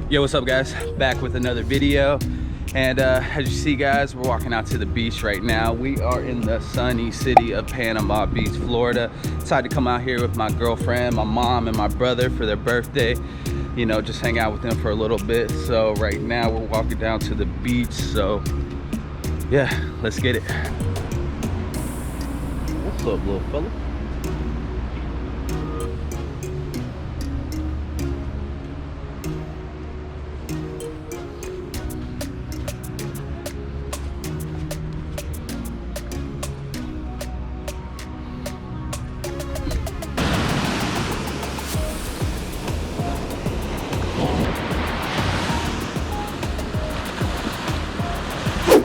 Yo, what's up guys? Back with another video. And as you see guys, we're walking out to the beach right now. We are in the sunny city of Panama Beach, Florida. Decided to come out here with my girlfriend, my mom, and my brother for their birthday. You know, just hang out with them for a little bit. So right now we're walking down to the beach. So yeah, let's get it. What's up, little fella?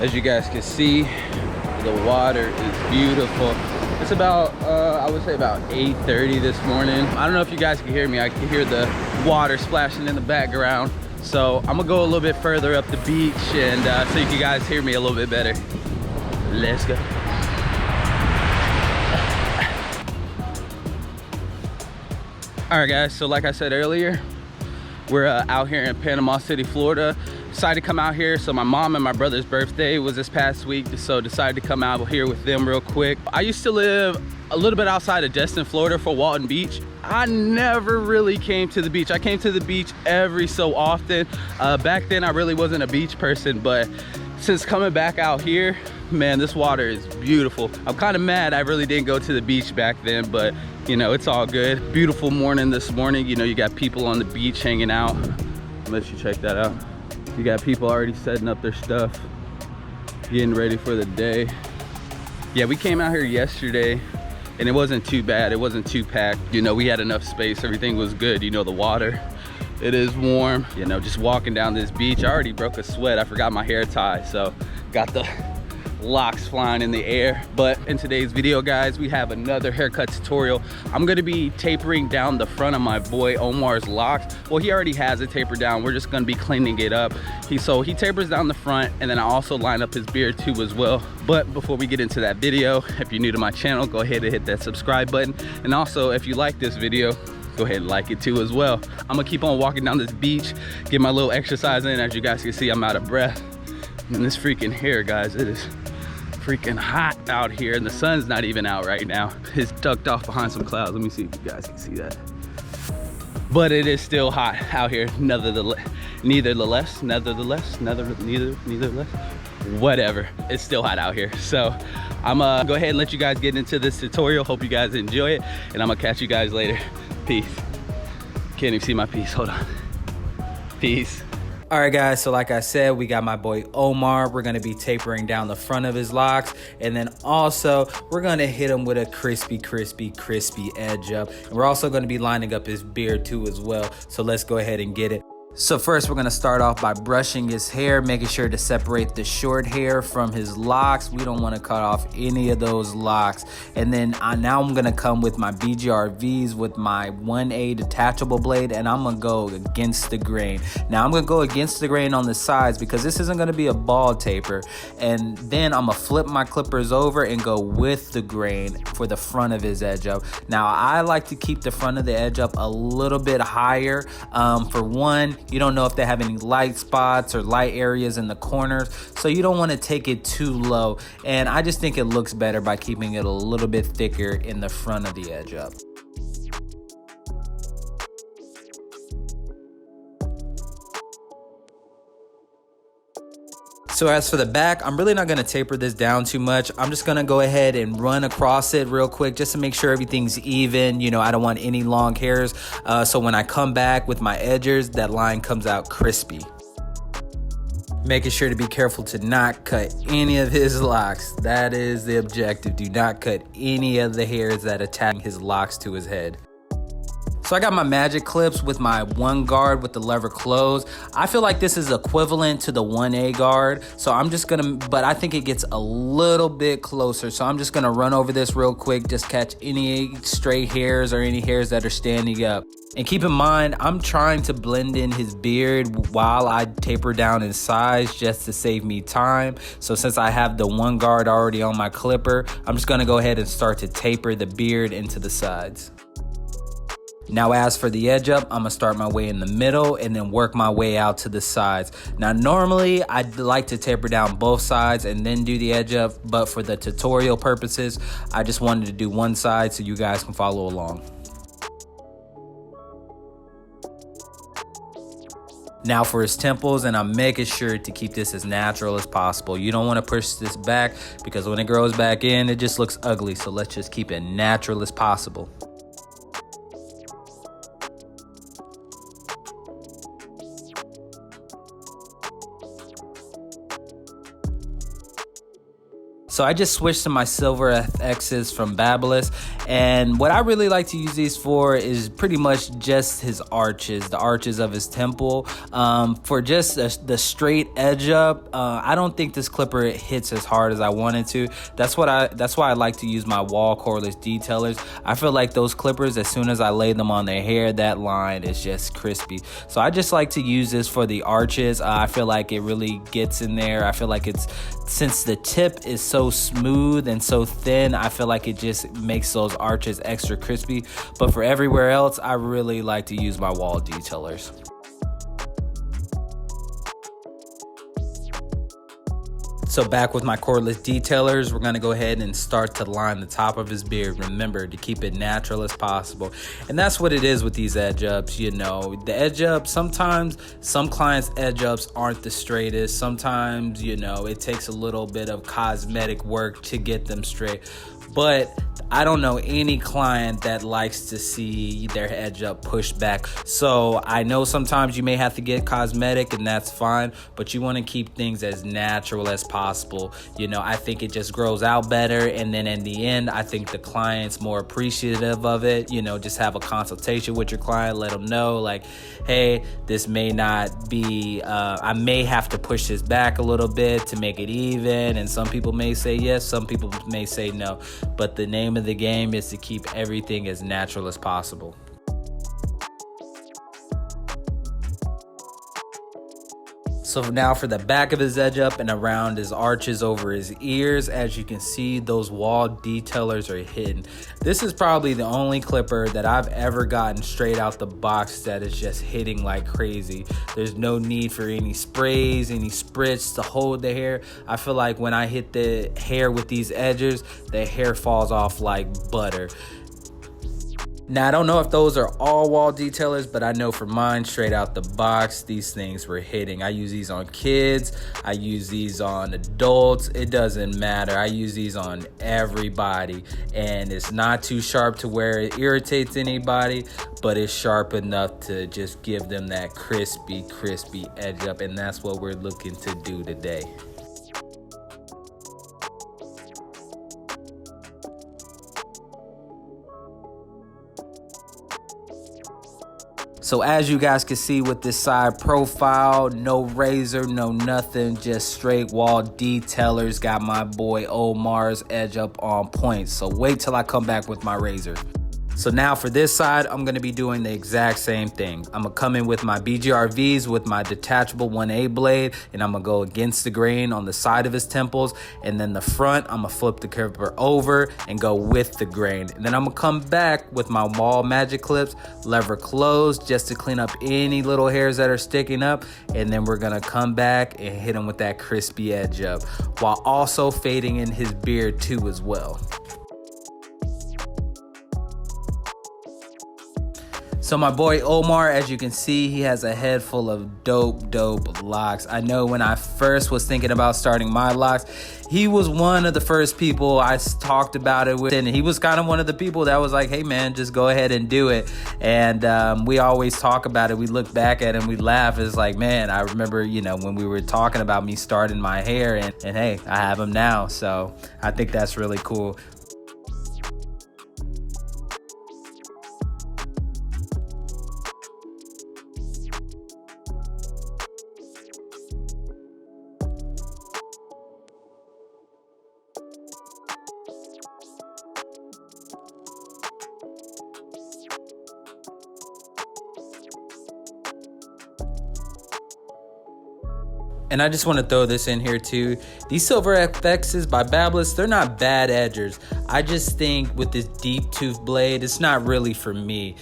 As you guys can see, the water is beautiful. It's about, I would say about 8:30 this morning. I don't know if you guys can hear me. I can hear the water splashing in the background. So I'm gonna go a little bit further up the beach and so you guys hear me a little bit better. Let's go. All right guys, so like I said earlier, we're out here in Panama City, Florida. Decided to come out here. So my mom and my brother's birthday was this past week, so decided to come out here with them real quick. I used to live a little bit outside of Destin, Florida for Walton Beach. I never really came to the beach. I came to the beach every so often. Back then I really wasn't a beach person, but since coming back out here, man, this water is beautiful. I'm kind of mad I really didn't go to the beach back then, but you know, it's all good. Beautiful morning this morning. You know, you got people on the beach hanging out. I'll let you check that out. You got people already setting up their stuff, getting ready for the day. Yeah, we came out here yesterday and it wasn't too bad. It wasn't too packed. You know, we had enough space. Everything was good. You know, the water, it is warm. You know, just walking down this beach, I already broke a sweat. I forgot my hair tie, so got the locks flying in the air. But in today's video guys, we have another haircut tutorial. I'm gonna be tapering down the front of my boy Omar's locks. Well, he already has it tapered down. We're just gonna be cleaning it up. So he tapers down the front, and then I also line up his beard too as well. But before we get into that video, if you're new to my channel, go ahead and hit that subscribe button. And also, if you like this video, go ahead and like it too as well. I'm gonna keep on walking down this beach, get my little exercise in. As you guys can see, I'm out of breath. And this freaking hair, guys, it is freaking hot out here, and the sun's not even out right now. It's tucked off behind some clouds. Let me see if you guys can see that. But it is still hot out here, nevertheless, whatever. It's still hot out here. So I'm gonna go ahead and let you guys get into this tutorial. Hope you guys enjoy it, and I'm gonna catch you guys later. Peace. Can't even see my piece. Hold on. Peace. All right guys, so like I said, we got my boy Omar. We're gonna be tapering down the front of his locks, and then also we're gonna hit him with a crispy edge up, and we're also gonna be lining up his beard too as well. So let's go ahead and get it. So first we're gonna start off by brushing his hair, making sure to separate the short hair from his locks. We don't wanna cut off any of those locks. And then now I'm gonna come with my BGRVs with my 1A detachable blade, and I'm gonna go against the grain. Now I'm gonna go against the grain on the sides because this isn't gonna be a bald taper. And then I'm gonna flip my clippers over and go with the grain for the front of his edge up. Now I like to keep the front of the edge up a little bit higher. For one, you don't know if they have any light spots or light areas in the corners, so you don't want to take it too low. And I just think it looks better by keeping it a little bit thicker in the front of the edge up. So as for the back, I'm really not gonna taper this down too much. I'm just gonna go ahead and run across it real quick just to make sure everything's even. You know, I don't want any long hairs. So when I come back with my edgers, that line comes out crispy. Making sure to be careful to not cut any of his locks. That is the objective. Do not cut any of the hairs that attach his locks to his head. So I got my magic clips with my 1 guard with the lever closed. I feel like this is equivalent to the 1A guard. So I'm just gonna, but I think it gets a little bit closer. So I'm just gonna run over this real quick, just catch any stray hairs or any hairs that are standing up. And keep in mind, I'm trying to blend in his beard while I taper down in size just to save me time. So since I have the 1 guard already on my clipper, I'm just gonna go ahead and start to taper the beard into the sides. Now as for the edge up, I'm gonna start my way in the middle and then work my way out to the sides. Now normally I'd like to taper down both sides and then do the edge up, but for the tutorial purposes, I just wanted to do one side so you guys can follow along. Now for his temples, and I'm making sure to keep this as natural as possible. You don't want to push this back because when it grows back in, it just looks ugly. So let's just keep it natural as possible. So I just switched to my silver FXs from Babyliss, and what I really like to use these for is pretty much just his arches, the arches of his temple. For just the straight edge up, I don't think this clipper hits as hard as I wanted to. That's why I like to use my wall cordless detailers. I feel like those clippers, as soon as I lay them on their hair, that line is just crispy. So I just like to use this for the arches. I feel like it really gets in there. I feel like since the tip is so smooth and so thin, I feel like it just makes those arches extra crispy. But for everywhere else, I really like to use my wall detailers. So back with my cordless detailers, we're gonna go ahead and start to line the top of his beard. Remember to keep it natural as possible. And that's what it is with these edge ups, you know. The edge ups, sometimes some clients' edge ups aren't the straightest. Sometimes, you know, it takes a little bit of cosmetic work to get them straight. But I don't know any client that likes to see their edge up pushed back. So I know sometimes you may have to get cosmetic, and that's fine, but you want to keep things as natural as possible. You know, I think it just grows out better, and then in the end, I think the client's more appreciative of it. You know, just have a consultation with your client, let them know like, hey, this may not be, I may have to push this back a little bit to make it even, and some people may say yes, some people may say no. But the name of the game is to keep everything as natural as possible. So now for the back of his edge up and around his arches over his ears, as you can see, those wall detailers are hidden. This is probably the only clipper that I've ever gotten straight out the box that is just hitting like crazy. There's no need for any sprays, any spritz to hold the hair. I feel like when I hit the hair with these edges, the hair falls off like butter. Now, I don't know if those are all wall detailers, but I know for mine, straight out the box, these things were hitting. I use these on kids. I use these on adults. It doesn't matter. I use these on everybody. And it's not too sharp to where it irritates anybody, but it's sharp enough to just give them that crispy, crispy edge up. And that's what we're looking to do today. So as you guys can see with this side profile, no razor, no nothing, just straight wall detailers. Got my boy Omar's edge up on point. So wait till I come back with my razor. So now for this side, I'm going to be doing the exact same thing. I'm going to come in with my BGRVs with my detachable 1A blade, and I'm going to go against the grain on the side of his temples. And then the front, I'm going to flip the clipper over and go with the grain. And then I'm going to come back with my wall magic clips, lever closed just to clean up any little hairs that are sticking up. And then we're going to come back and hit him with that crispy edge up while also fading in his beard too as well. So my boy Omar, as you can see, he has a head full of dope locks. I know when I first was thinking about starting my locks, he was one of the first people I talked about it with, and he was kind of one of the people that was like, hey man, just go ahead and do it. And we always talk about it. We look back at it and we laugh. It's like, man, I remember, you know, when we were talking about me starting my hair, and hey, I have them now. So I think that's really cool. And I just want to throw this in here too. These silver FXs by Babyliss, they're not bad edgers. I just think with this deep tooth blade, it's not really for me.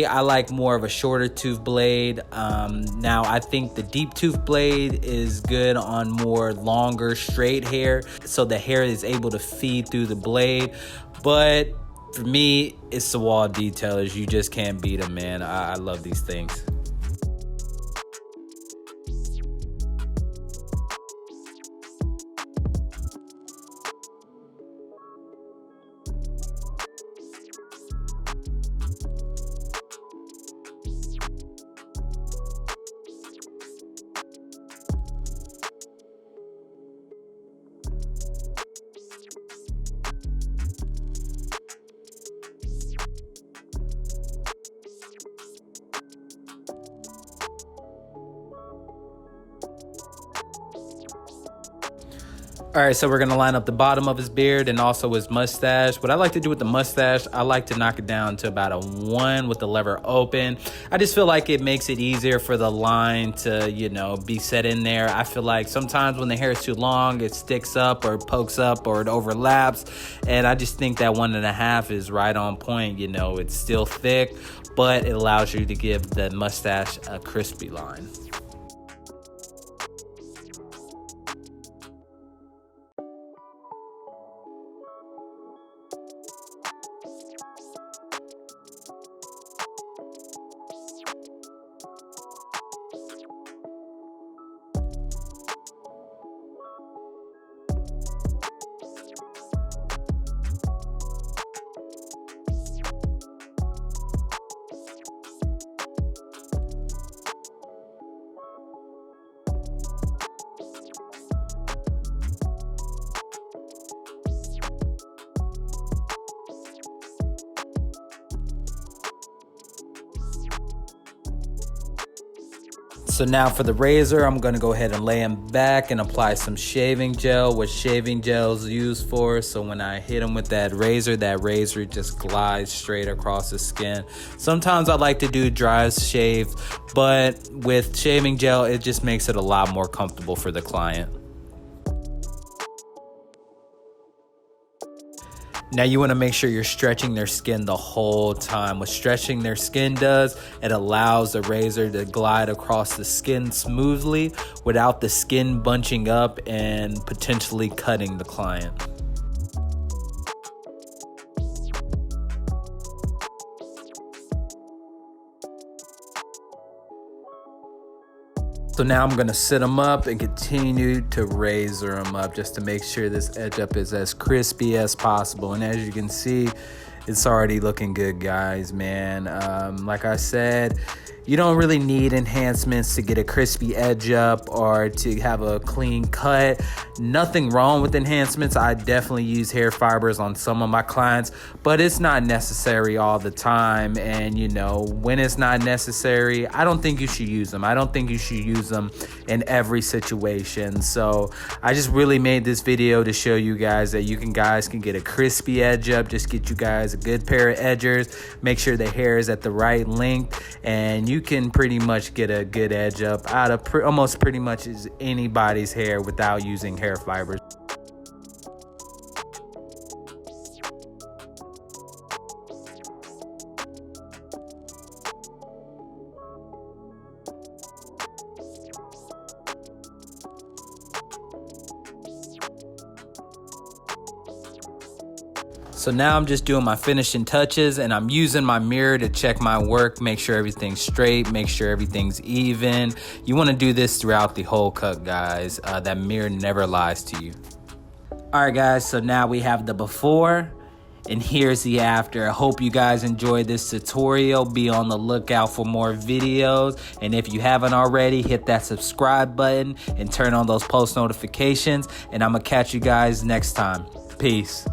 I like more of a shorter tooth blade. Now I think the deep tooth blade is good on more longer straight hair, so the hair is able to feed through the blade. But for me, it's the wall detailers. You just can't beat them, man. I love these things. All right, so we're gonna line up the bottom of his beard and also his mustache. What I like to do with the mustache, I like to knock it down to about a 1 with the lever open. I just feel like it makes it easier for the line to, be set in there. I feel like sometimes when the hair is too long, it sticks up or pokes up or it overlaps. And I just think that 1.5 is right on point. It's still thick, but it allows you to give the mustache a crispy line. So now for the razor, I'm going to go ahead and lay him back and apply some shaving gel, what shaving gel is used for. So when I hit him with that razor just glides straight across the skin. Sometimes I like to do dry shave, but with shaving gel, it just makes it a lot more comfortable for the client. Now you want to make sure you're stretching their skin the whole time. What stretching their skin does, it allows the razor to glide across the skin smoothly without the skin bunching up and potentially cutting the client. So now I'm gonna sit them up and continue to razor them up just to make sure this edge up is as crispy as possible. And as you can see, it's already looking good, guys, man. Like I said, you don't really need enhancements to get a crispy edge up or to have a clean cut. Nothing wrong with enhancements. I definitely use hair fibers on some of my clients, but it's not necessary all the time. And when it's not necessary, I don't think you should use them. I don't think you should use them in every situation. So I just really made this video to show you guys that guys can get a crispy edge up. Just get you guys a good pair of edgers. Make sure the hair is at the right length, and you can pretty much get a good edge up out of almost pretty much anybody's hair without using hair fibers. So now I'm just doing my finishing touches, and I'm using my mirror to check my work, make sure everything's straight, make sure everything's even. You want to do this throughout the whole cut, guys. That mirror never lies to you. All right, guys, so now we have the before, and here's the after. I hope you guys enjoyed this tutorial. Be on the lookout for more videos, and if you haven't already, hit that subscribe button and turn on those post notifications, and I'm gonna catch you guys next time. Peace.